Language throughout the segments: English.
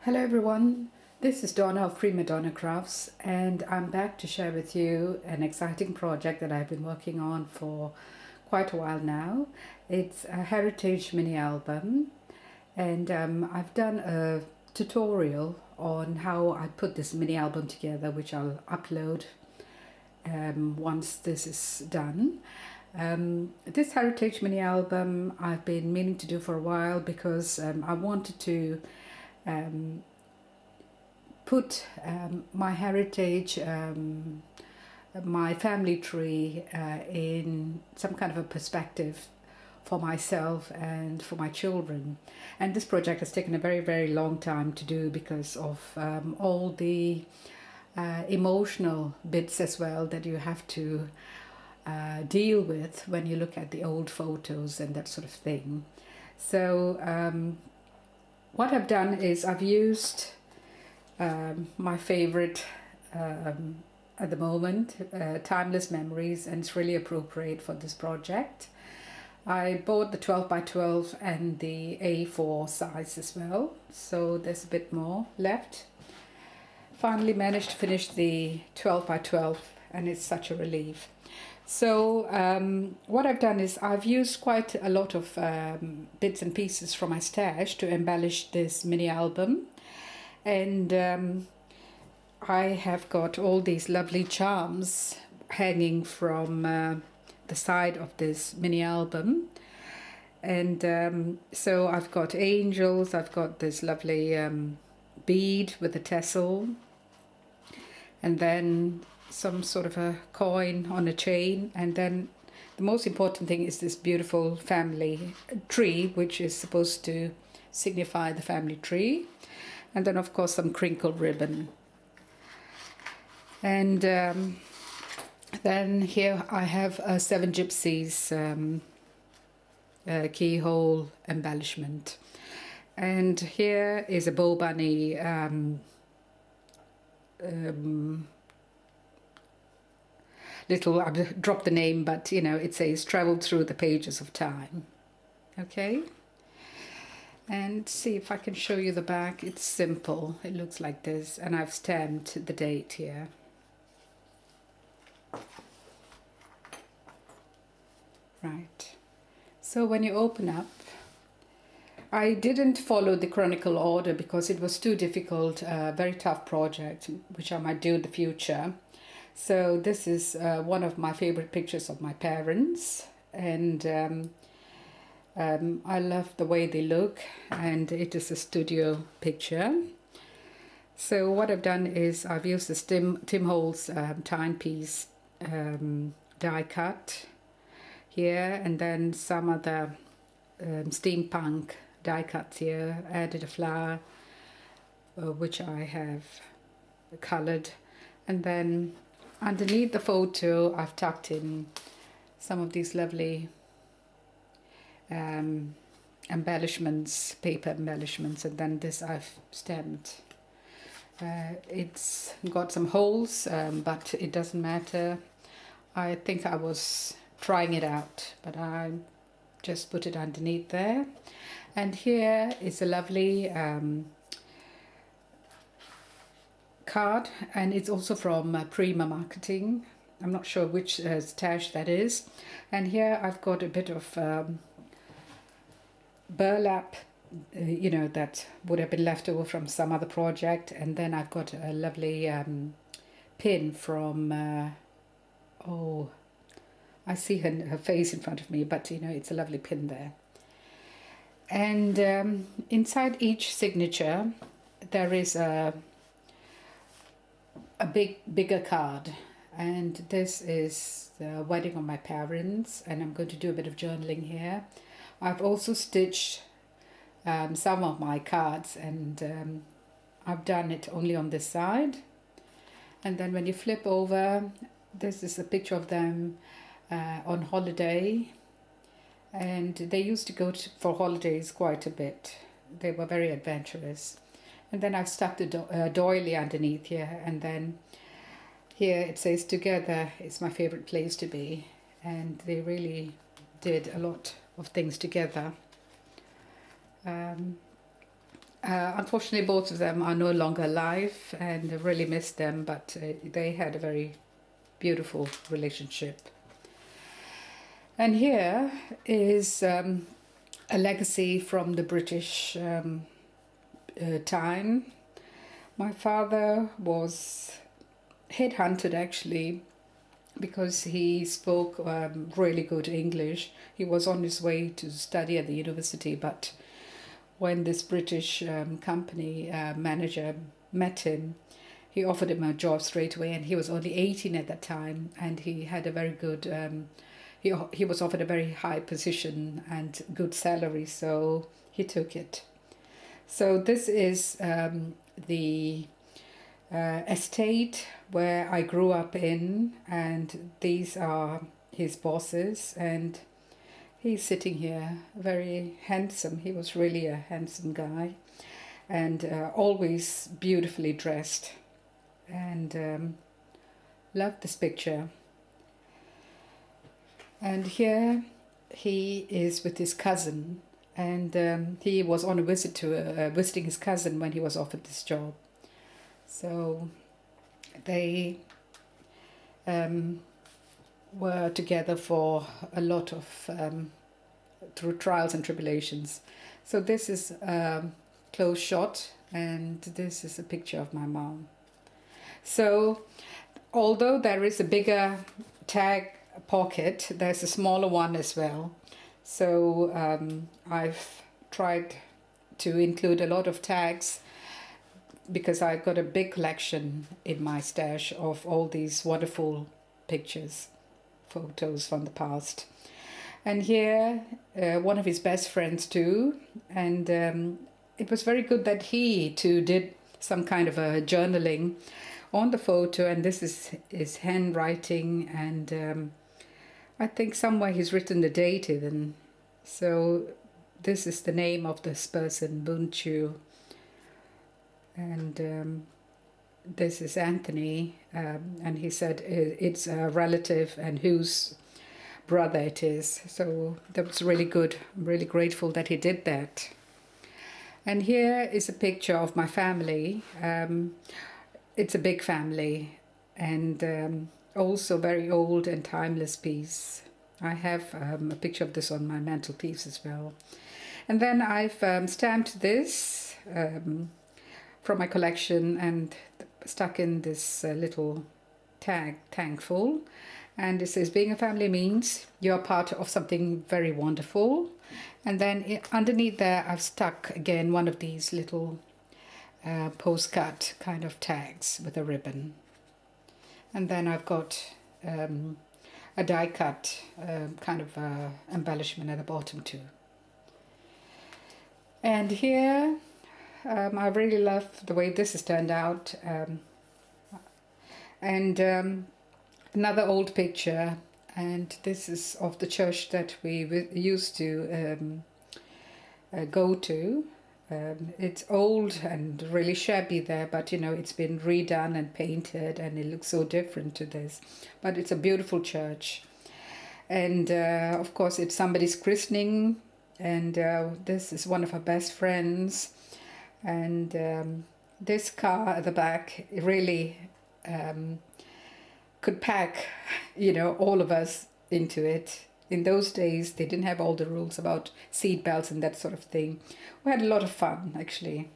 Hello everyone, this is Donna of Prima Donna Crafts, and I'm back to share with you an exciting project that I've been working on for quite a while now. It's a heritage mini album, and I've done a tutorial on how I put this mini album together, which I'll upload once this is done. This heritage mini album I've been meaning to do for a while because I wanted to put my heritage, my family tree in some kind of a perspective for myself and for my children. And this project has taken a very, very long time to do because of all the emotional bits as well that you have to deal with when you look at the old photos and that sort of thing. So what I've done is I've used my favorite at the moment, Timeless Memories, and it's really appropriate for this project. I bought the 12 by 12 and the A4 size as well, so there's a bit more left. Finally managed to finish the 12 by 12 and it's such a relief. So what I've done is I've used quite a lot of bits and pieces from my stash to embellish this mini album. And I have got all these lovely charms hanging from the side of this mini album. And so I've got angels, I've got this lovely bead with a tassel, and then some sort of a coin on a chain, and then the most important thing is this beautiful family tree, which is supposed to signify the family tree, and then of course some crinkled ribbon. And then here I have a Seven Gypsies keyhole embellishment, and here is a Bo Bunny little, I've dropped the name, but you know, it says traveled through the pages of time. Okay, and see if I can show you the back. It's simple, it looks like this, and I've stamped the date here. Right, so when you open up, I didn't follow the chronicle order because it was too difficult, very tough project, which I might do in the future. So this is one of my favorite pictures of my parents, and I love the way they look, and it is a studio picture. So what I've done is I've used this Tim Holtz timepiece die cut here, and then some other steampunk die cuts here. Added a flower which I have colored, and then underneath the photo I've tucked in some of these lovely embellishments, paper embellishments, and then this I've stamped. It's got some holes, but it doesn't matter. I think I was trying it out, but I just put it underneath there. And here is a lovely card, and it's also from Prima Marketing. I'm not sure which stash that is. And here I've got a bit of burlap, you know, that would have been left over from some other project. And then I've got a lovely pin from oh, I see her face in front of me, but you know, it's a lovely pin there. And inside each signature there is a bigger card, and this is the wedding of my parents, and I'm going to do a bit of journaling here. I've also stitched some of my cards, and I've done it only on this side. And then when you flip over, this is a picture of them on holiday, and they used to go for holidays quite a bit. They were very adventurous. And then I've stuck the doily underneath here, and then here it says together is my favorite place to be, and they really did a lot of things together. Unfortunately, both of them are no longer alive, and I really miss them, but they had a very beautiful relationship. And here is a legacy from the British time. My father was headhunted actually because he spoke really good English. He was on his way to study at the university, but when this British company manager met him, he offered him a job straight away, and he was only 18 at that time, and he had a very good he was offered a very high position and good salary, so he took it. So this is the estate where I grew up in, and these are his bosses, and he's sitting here, very handsome. He was really a handsome guy, and always beautifully dressed, and love this picture. And here he is with his cousin, and he was on a visit to visiting his cousin when he was offered this job. So they were together for a lot of through trials and tribulations. So this is a close shot, and this is a picture of my mom. So although there is a bigger tag pocket, there's a smaller one as well. So I've tried to include a lot of tags because I've got a big collection in my stash of all these wonderful pictures, photos from the past. And here, one of his best friends too, and it was very good that he too did some kind of a journaling on the photo, and this is his handwriting, and I think somewhere he's written the date even. So this is the name of this person, Bunchu. And this is Anthony, and he said it's a relative and whose brother it is. So that was really good. I'm really grateful that he did that. And here is a picture of my family. It's a big family, and also very old and timeless piece. I have a picture of this on my mantelpiece as well. And then I've stamped this from my collection and stuck in this little tag, thankful. And it says, being a family means you're part of something very wonderful. And then underneath there, I've stuck again one of these little postcard kind of tags with a ribbon. And then I've got a die cut kind of embellishment at the bottom too. And here, I really love the way this has turned out. And another old picture, and this is of the church that we used to go to. It's old and really shabby there, but you know, it's been redone and painted, and it looks so different to this. But it's a beautiful church. And of course, it's somebody's christening, and this is one of her best friends. And this car at the back really could pack, you know, all of us into it. In those days, they didn't have all the rules about seat belts and that sort of thing. We had a lot of fun, actually.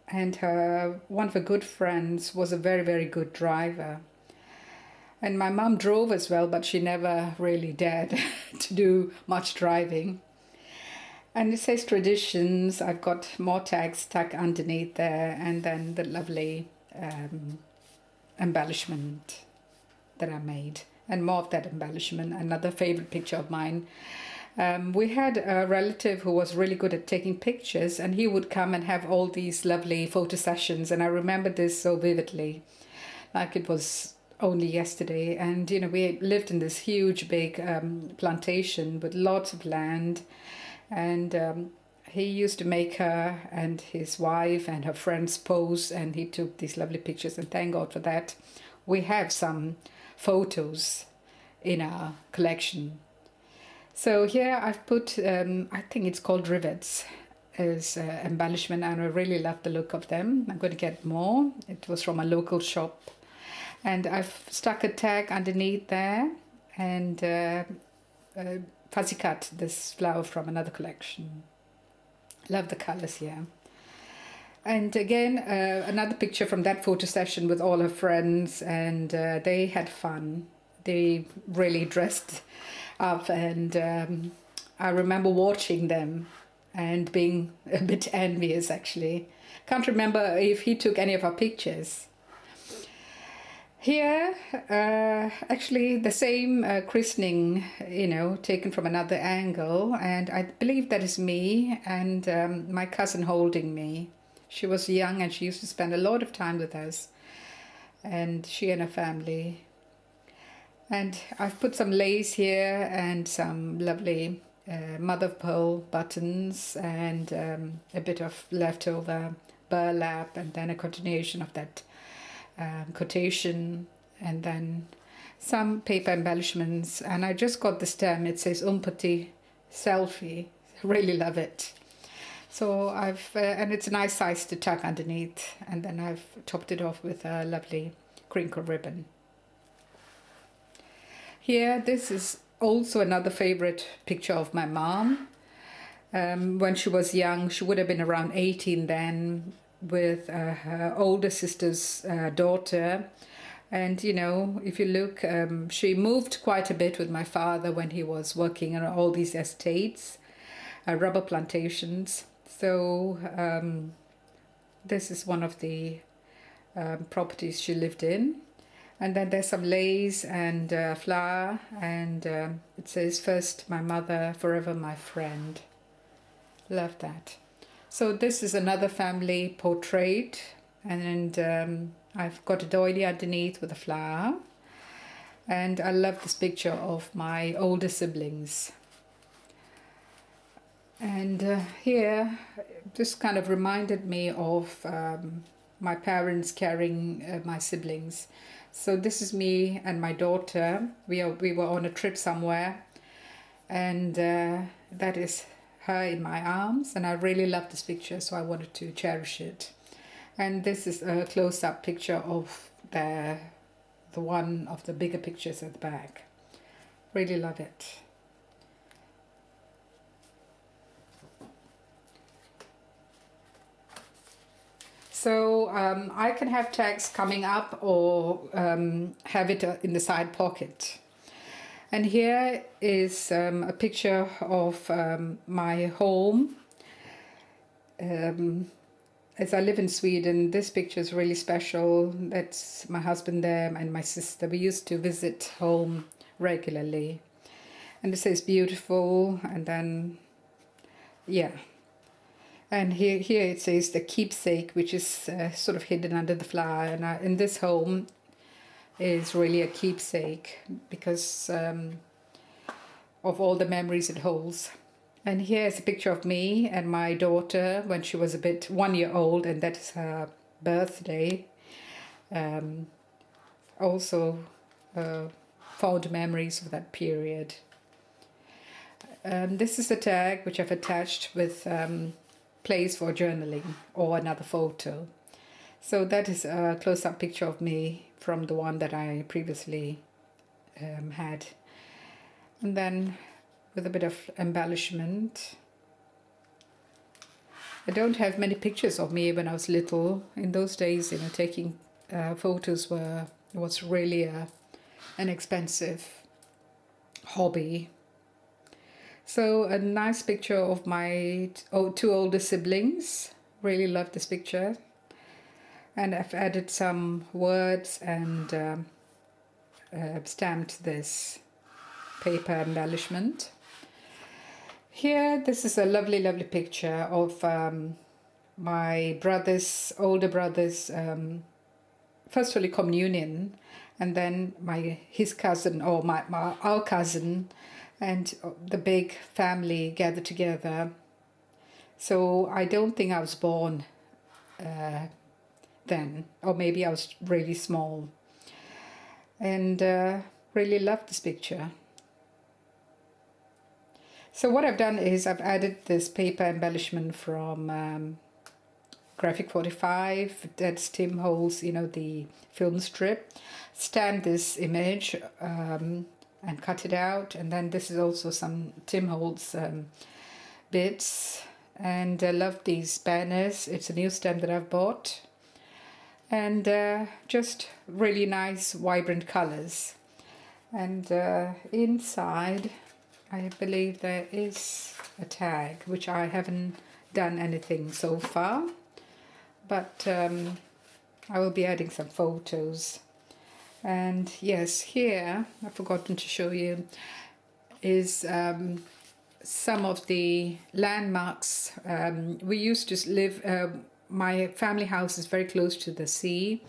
And one of her good friends was a very, very good driver. And my mum drove as well, but she never really dared to do much driving. And it says traditions. I've got more tags stuck underneath there, and then the lovely embellishment that I made, and more of that embellishment. Another favorite picture of mine. We had a relative who was really good at taking pictures, and he would come and have all these lovely photo sessions. And I remember this so vividly, like it was only yesterday. And you know, we lived in this huge big plantation with lots of land. And he used to make her and his wife and her friends pose, and he took these lovely pictures, and thank God for that. We have some photos in our collection. So here I've put, I think it's called rivets, as embellishment, and I really love the look of them. I'm going to get more. It was from a local shop, and I've stuck a tag underneath there, and fuzzy cut this flower from another collection. Love the colors here. And again, another picture from that photo session with all her friends, and they had fun. They really dressed up, and I remember watching them and being a bit envious, actually. Can't remember if he took any of our pictures. Here, actually the same christening, taken from another angle, and I believe that is me and my cousin holding me. She was young and she used to spend a lot of time with us, and she and her family. And I've put some lace here and some lovely mother of pearl buttons, and a bit of leftover burlap, and then a continuation of that quotation, and then some paper embellishments. And I just got the stem. It says Umpati Selfie. Really love it. So and it's a nice size to tuck underneath, and then I've topped it off with a lovely crinkle ribbon. Here, this is also another favorite picture of my mom. When she was young, she would have been around 18 then, with her older sister's daughter. And, if you look, she moved quite a bit with my father when he was working on all these estates, rubber plantations. So this is one of the properties she lived in. And then there's some lace and flower, and it says, "First my mother, forever my friend." Love that. So this is another family portrait, and I've got a doily underneath with a flower. And I love this picture of my older siblings. And here, this kind of reminded me of my parents carrying my siblings. So this is me and my daughter. We were on a trip somewhere, and that is her in my arms, and I really love this picture, so I wanted to cherish it. And this is a close-up picture of the one of the bigger pictures at the back. Really love it. So I can have tags coming up, or have it in the side pocket. And here is a picture of my home. As I live in Sweden, this picture is really special. That's my husband there and my sister. We used to visit home regularly. And it says beautiful, and then, yeah. And here it says the keepsake, which is sort of hidden under the flower. And in this home is really a keepsake because of all the memories it holds. And here's a picture of me and my daughter when she was 1 year old, and that is her birthday. Also fond memories of that period. This is a tag which I've attached with place for journaling or another photo. So that is a close-up picture of me from the one that I previously had. And then with a bit of embellishment. I don't have many pictures of me when I was little. In those days, taking photos was really an expensive hobby. So a nice picture of my two older siblings. Really love this picture. And I've added some words and stamped this paper embellishment. Here, this is a lovely, lovely picture of my older brother's first Holy Communion, and then his cousin, or our cousin, and the big family gathered together. So I don't think I was born then, or maybe I was really small. And really loved this picture. So what I've done is I've added this paper embellishment from Graphic 45. That's Tim Holtz, you know, the film strip. Stamped this image and cut it out. And then this is also some Tim Holtz bits. And I love these banners. It's a new stamp that I've bought. And just really nice, vibrant colors. And inside, I believe there is a tag, which I haven't done anything so far. But I will be adding some photos. And yes, here, I've forgotten to show you, is some of the landmarks. We used to live, my family house is very close to the sea,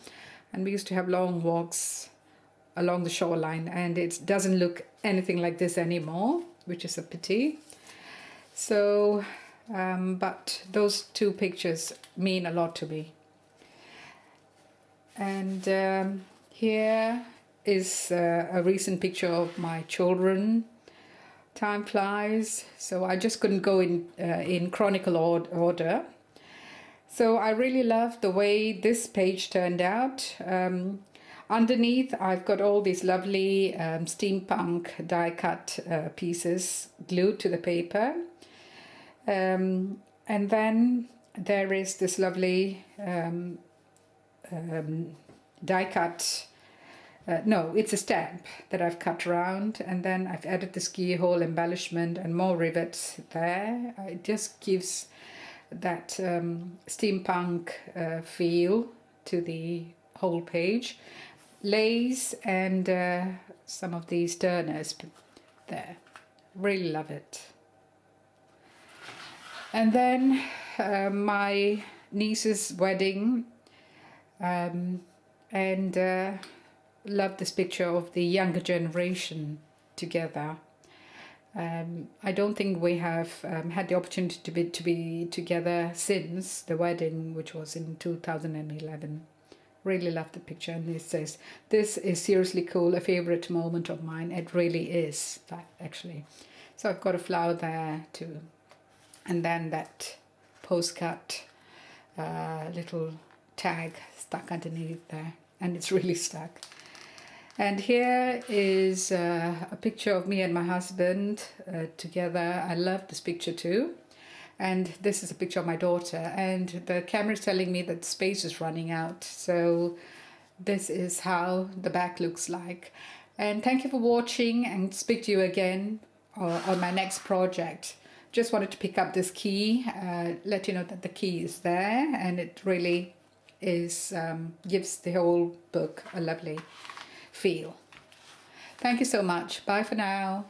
and we used to have long walks along the shoreline, and it doesn't look anything like this anymore, which is a pity. So, but those two pictures mean a lot to me. And here is a recent picture of my children. Time flies, so I just couldn't go in chronicle order. So I really love the way this page turned out. Underneath, I've got all these lovely steampunk die-cut pieces glued to the paper. And then there is this lovely die-cut, no, it's a stamp that I've cut around, and then I've added this keyhole embellishment and more rivets there. It just gives that steampunk feel to the whole page. Lace and some of these turners there. Really love it. And then my niece's wedding, and love this picture of the younger generation together. I don't think we have had the opportunity to be together since the wedding, which was in 2011. Really love the picture, and it says, "This is seriously cool, a favorite moment of mine." It really is, actually. So I've got a flower there too, and then that postcard little tag stuck underneath there, and it's really stuck. And here is a picture of me and my husband together. I love this picture too. And this is a picture of my daughter. And the camera is telling me that space is running out. So this is how the back looks like. And thank you for watching, and speak to you again on my next project. Just wanted to pick up this key, let you know that the key is there, and it really is gives the whole book a lovely feel. Thank you so much. Bye for now.